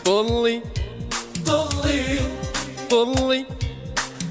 طلي طلي طلي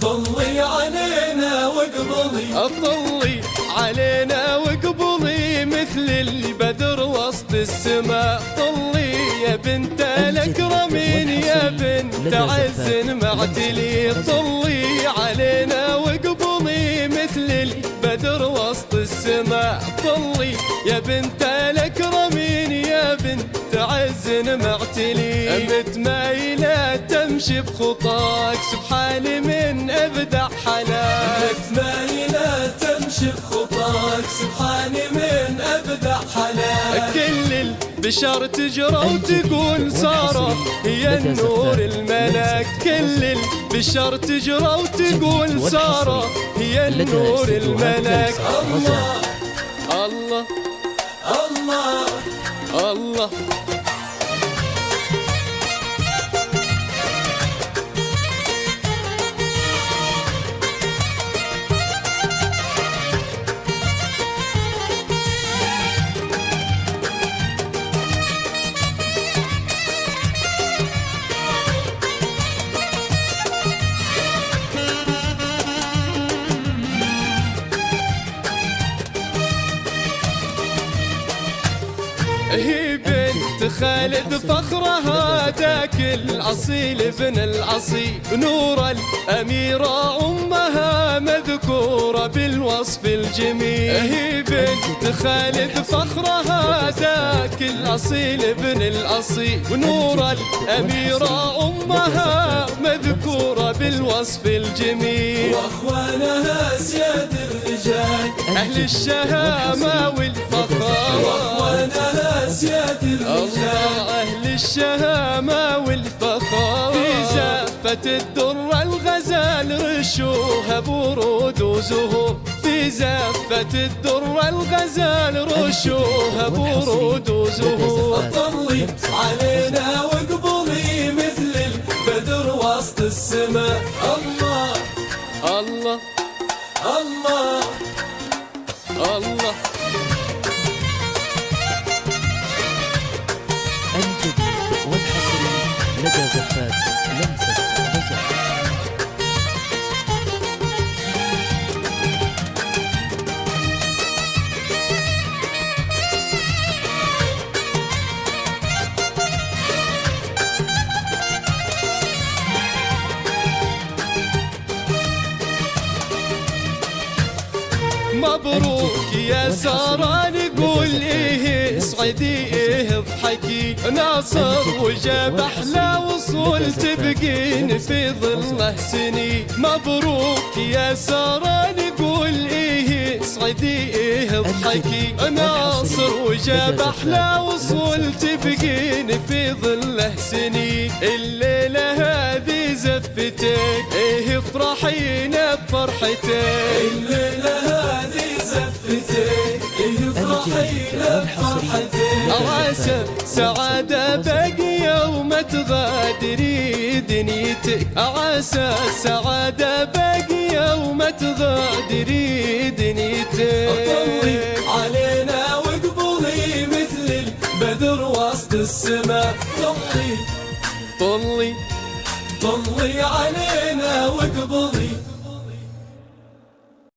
طلي علينا واقبلي، اطلي علينا واقبلي مثل البدر وسط السماء. طلي يا بنت الاكرمين يا بنت عز معتلي. طلي علينا واقبلي مثل البدر وسط السماء. طلي يا بنت الاكرمين يا بنت عز معتلي. متمايلة تمشي بخطاك سبحان من ابدع حلاك. متمايلة تمشي بخطاك سبحان من ابدع حلاك. كل البشر تجرى وتقول سارة هي النور الملك. كل البشر تجرى وتقول سارة هي النور الملك. الله الله الله الله هي بنت خالد فخرها ذاك الأصيل ابن الأصيل. نور الأميرة أمها مذكورة بالوصف الجميل. هي بنت خالد فخرها ذاك الأصيل ابن الأصيل. ونور الأميرة أمها مذكورة بالوصف الجميل. واخوانها سياد الرجال أهل الشهامة والفخار. واخوانها سياد الرجال أهل الشهامة والفخار. في زفة الدر الغزال رشوها برود وزهور. في زفة الدر الغزال رشوها برود وزهور. طلي علينا واقبلي مثل البدر وسط السماء. الله الله الله الله الجديد والحصري لدى زفات لمسة غزال. مبروك يا سارة نقول ايه اسعدي ايه اضحكي. ناصر وجاب احلى وصول تبقين في ظله سنين. مبروك يا سارة نقول ايه اسعدي ايه اضحكي. ناصر وجاب احلى وصول تبقين في ظله سنين. الليلة هذه زفتك ايه افرحينا بفرحتك. الليلة هذه زفتك إيه فرحينا بفرحتك. عسى سعادة باقية وما تغادري دنيتك. عسى سعادة باقية وما تغادري دنيتك. طلي علينا واقبلي مثل البدر وسط السماء. طلي طلي طلي علينا واقبلي